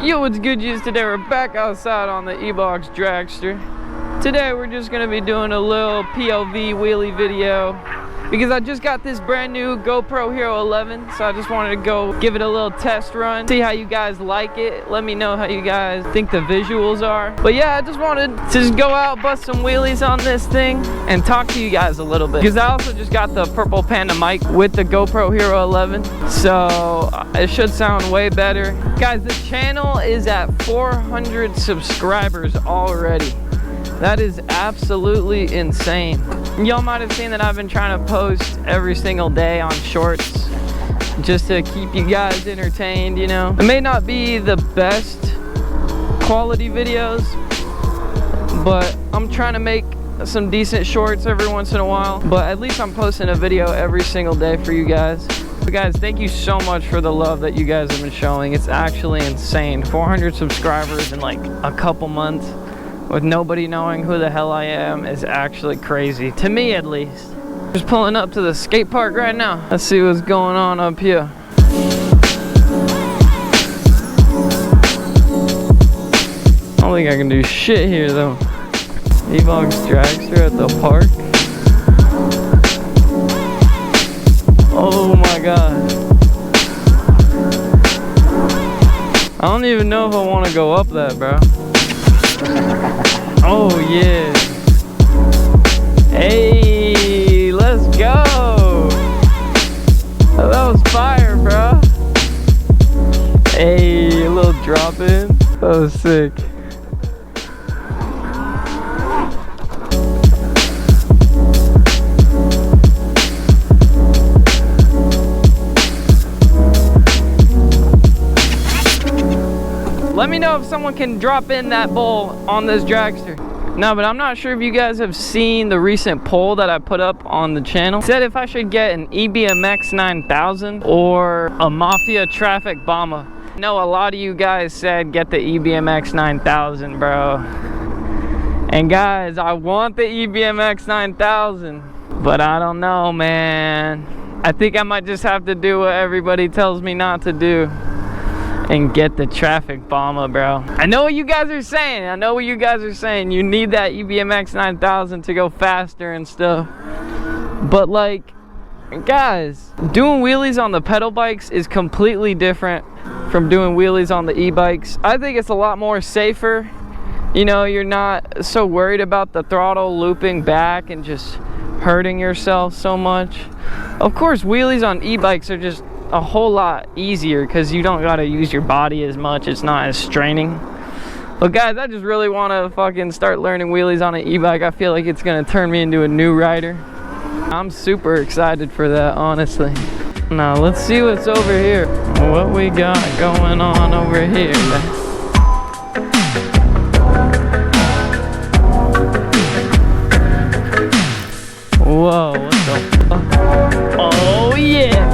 Yo, what's good, G's? Today we're back outside on the Ebox Dragster. Today we're just gonna be doing a little POV wheelie video because I just got this brand new GoPro Hero 11, so I just wanted to go give it a little test run, see how you guys like it. Let me know how you guys think the visuals are. But yeah, I just wanted to just go out, bust some wheelies on this thing, and talk to you guys a little bit. Because I also just got the purple Panda mic with the GoPro Hero 11, so it should sound way better. Guys, the channel is at 400 subscribers already. That is absolutely insane. Y'all might have seen that I've been trying to post every single day on shorts just to keep you guys entertained, you know. It may not be the best quality videos, but I'm trying to make some decent shorts every once in a while. But at least I'm posting a video every single day for you guys. But guys, thank you so much for the love that you guys have been showing. It's actually insane. 400 subscribers in like a couple months with nobody knowing who the hell I am is actually crazy, to me at least. Just pulling up to the skate park right now. Let's see what's going on up here. I don't think I can do shit here though. Ebox Dragster at the park. Oh my god. I don't even know if I want to go up that, bro. Oh yeah. Hey, let's go. That was fire, bro. Hey, a little drop in. That was sick. Let me know if someone can drop in that bowl on this dragster. No, but I'm not sure if you guys have seen the recent poll that I put up on the channel. It said if I should get an EBMX 9000 or a Mafia Traffic Bomber. I know a lot of you guys said get the EBMX 9000, bro. And guys, I want the EBMX 9000, but I don't know, man. I think I might just have to do what everybody tells me not to do and get the Traffic Bomber, bro. I know what you guys are saying. I know what you guys are saying. You need that EBMX 9000 to go faster and stuff. But like, guys, doing wheelies on the pedal bikes is completely different from doing wheelies on the e-bikes. I think it's a lot more safer. You know, you're not so worried about the throttle looping back and just hurting yourself so much. Of course, wheelies on e-bikes are just a whole lot easier because you don't gotta use your body as much. It's not as straining. But guys, I just really want to fucking start learning wheelies on an e-bike. I feel like it's gonna turn me into a new rider. I'm super excited for that, honestly. Now let's see what's over here. What we got going on over here. Whoa, what the fuck? Oh yeah!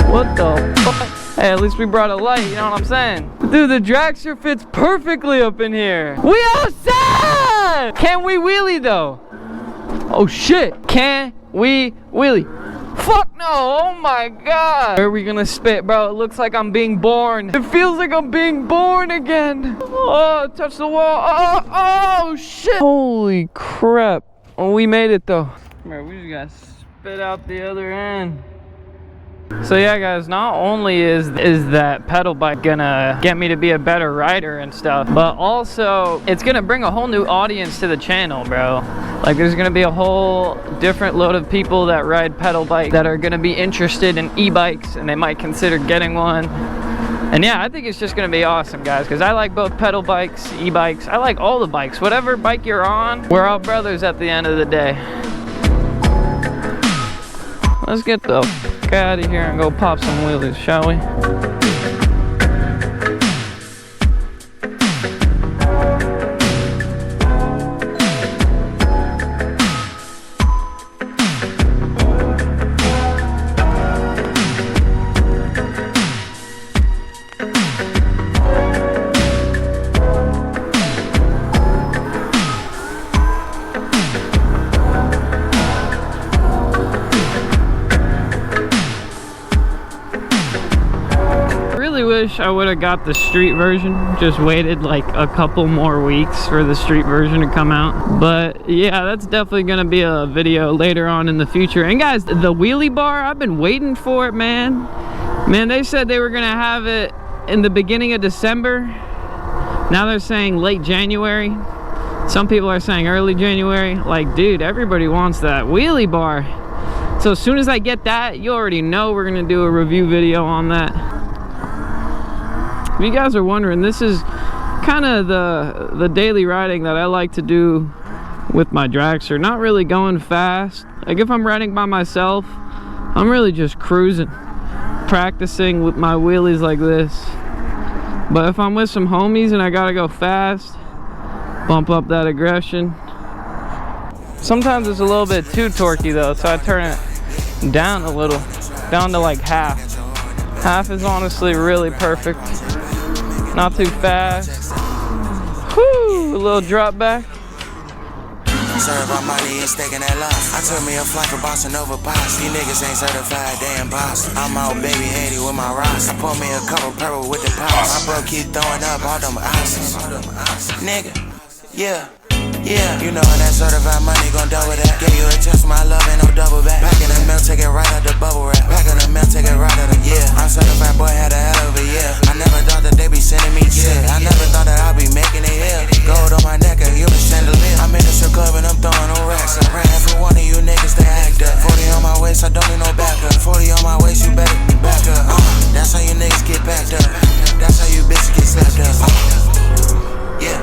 What the fuck? Hey, at least we brought a light, you know what I'm saying? Dude, the dragster fits perfectly up in here. We outside! Can we wheelie though? Oh shit, can we wheelie? Fuck no, oh my god. Where are we gonna spit, bro? It looks like I'm being born. It feels like I'm being born again. Oh, touch the wall. Oh shit. Holy crap. Oh, we made it though. Come here, we just gotta spit out the other end. So yeah guys, not only is that pedal bike gonna get me to be a better rider and stuff, but also it's gonna bring a whole new audience to the channel, bro. Like there's gonna be a whole different load of people that ride pedal bikes that are gonna be interested in e-bikes and they might consider getting one. And yeah, I think it's just gonna be awesome, guys, because I like both pedal bikes, e-bikes. I like all the bikes. Whatever bike you're on, we're all brothers at the end of the day. Let's get the fuck out of here and go pop some wheelies, shall we? wish I would have got the street version, just waited like a couple more weeks for the street version to come out. But yeah, that's definitely gonna be a video later on in the future. And guys, the wheelie bar, I've been waiting for it, man. They said they were gonna have it in the beginning of December. Now they're saying late January. Some people are saying early January. Like, dude, everybody wants that wheelie bar. So as soon as I get that, you already know we're gonna do a review video on that. If you guys are wondering, this is kind of the daily riding that I like to do with my dragster. Not really going fast. Like if I'm riding by myself, I'm really just cruising, practicing with my wheelies like this. But if I'm with some homies and I gotta go fast, bump up that aggression. Sometimes it's a little bit too torquey though, so I turn it down a little, down to like half. Half is honestly really perfect. Not too fast. Whoo, a little drop back. Serve my money and staking that loss. I took me a flight for Boston over boss. These niggas ain't certified, they in Boston. I'm out baby Haiti with my rocks. I pour me a couple purple with the pops. My bro keep throwing up all them ounces. Nigga, yeah. Yeah, you know that certified money gon' double that. Gave you a chance for my love, ain't no double back. Back in the mail, take it right out the bubble wrap. Back in the mail, take it right out the I'm certified, boy, had a hell of a year. I never thought that they be sending me shit. I never thought that I'd be making it here. Gold on my neck, a human chandelier. I'm in the strip club and I'm throwing no racks. I'm praying for one of you niggas to act up. 40 on my waist, I don't need no backup. 40 on my waist, you better back up. That's how you niggas get backed up. That's how you bitches get slapped up. Yeah.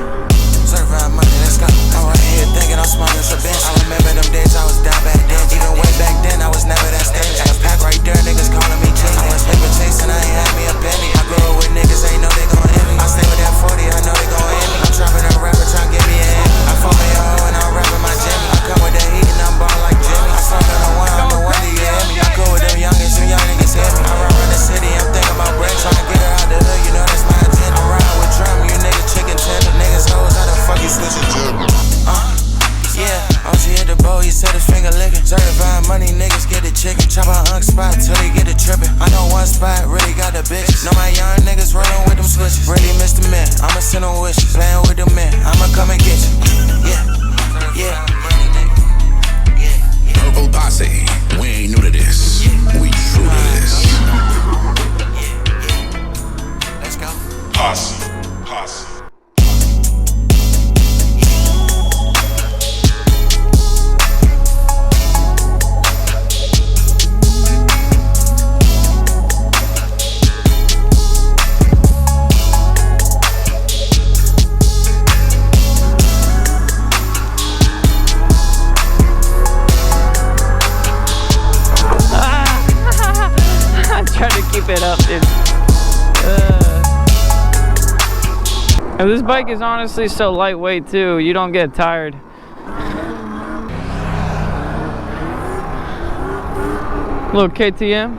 Certified money, let's go. I'm right here thinking I'm smart as a bitch. I remember them days I was down back then. Even way back then, I was never that stage. Got a pack right there, niggas calling me J. I was paper chasing, I ain't had me a penny. I grew up with niggas, ain't know they gon' hit me. I stay with that 40, I know they gon' hit me. I'm dropping a rapper, trying to get me a hit. I phone me a hoe and I'm rapping my Jimmy. I come with that heat and I'm ballin' like Jimmy. I fuck on the one, I'm the one, do you hear me? I go with them youngins, them young niggas hit me. I run around the city, I'm thinking about break. Trying to get her out the hood, you know that's my agenda. I ride with drum, you niggas chicken tender. Niggas hoes, how the fuck you switching to? Yeah, oh she hit the bow, he said his finger licking. Certified money, niggas get the chicken. Chop out Unk spot till he get it trippin'. I know one spot, really got the bitch. Know my young niggas rollin' with them switches. Really miss the man, I'ma send them wishes. Playin' with the man, I'ma come and get you. Yeah, yeah. Purple Posse, we ain't new to this. We true to this. Let's go. Posse, Posse. Keep it up, dude. And this bike is honestly so lightweight too, you don't get tired. Little KTM.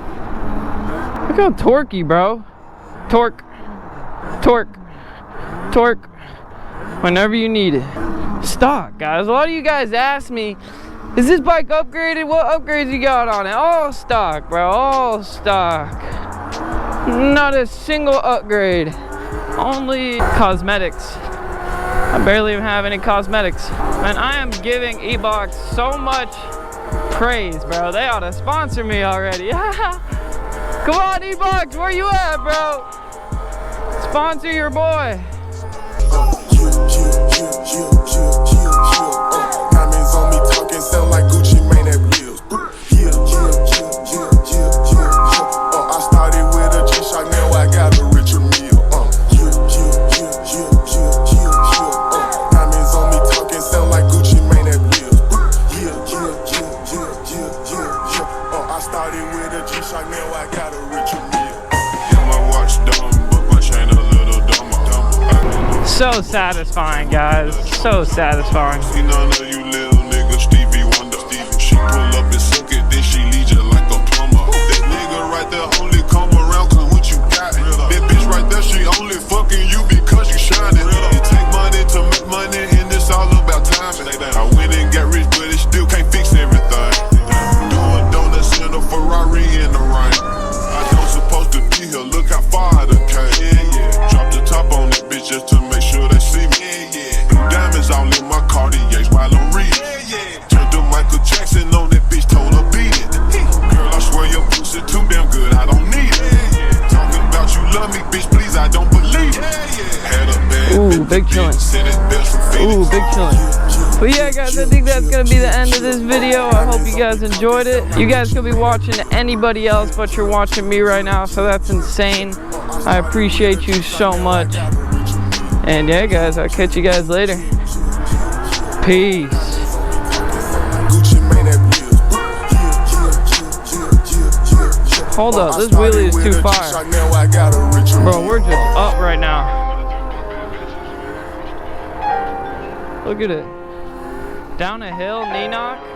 Look how torquey, bro. Torque, torque, torque. Whenever you need it. Stock, guys. A lot of you guys ask me, is this bike upgraded? What upgrades you got on it? All stock, bro. All stock. Not a single upgrade. Only cosmetics. I barely even have any cosmetics. Man, I am giving Ebox so much praise, bro. They ought to sponsor me already. Come on, Ebox, where you at, bro? Sponsor your boy. Diamonds on me talking, sound like Gucci Mane at wheels. I started with a G-Shock, now I got a richer meal. Diamonds on me talking, sound like Gucci Mane at wheels. I started with a G-Shock, now I got a richer meal. Yeah, my watch dumb, but my chain a little dumber. So satisfying, guys. So satisfying. See none of you little niggas, Stevie Wonder. She pull up and suck it, then she lead you like a plumber. That nigga right there only come around cause what you got. That bitch right there, she only fucking you because you shining. It take money to make money and it's all about timing. I went and got rich, but it still can't fix everything. Doing donuts in a Ferrari in the rain. I don't supposed to be here, look how far I done came. Ooh, big chillin'. Ooh, big chillin'. But yeah, guys, I think that's gonna be the end of this video. I hope you guys enjoyed it. You guys could be watching anybody else, but you're watching me right now, so that's insane. I appreciate you so much. And yeah, guys, I'll catch you guys later. Peace. Hold up, this wheelie is too fire. Bro, we're just up right now. Look at it. Down a hill, knee knock.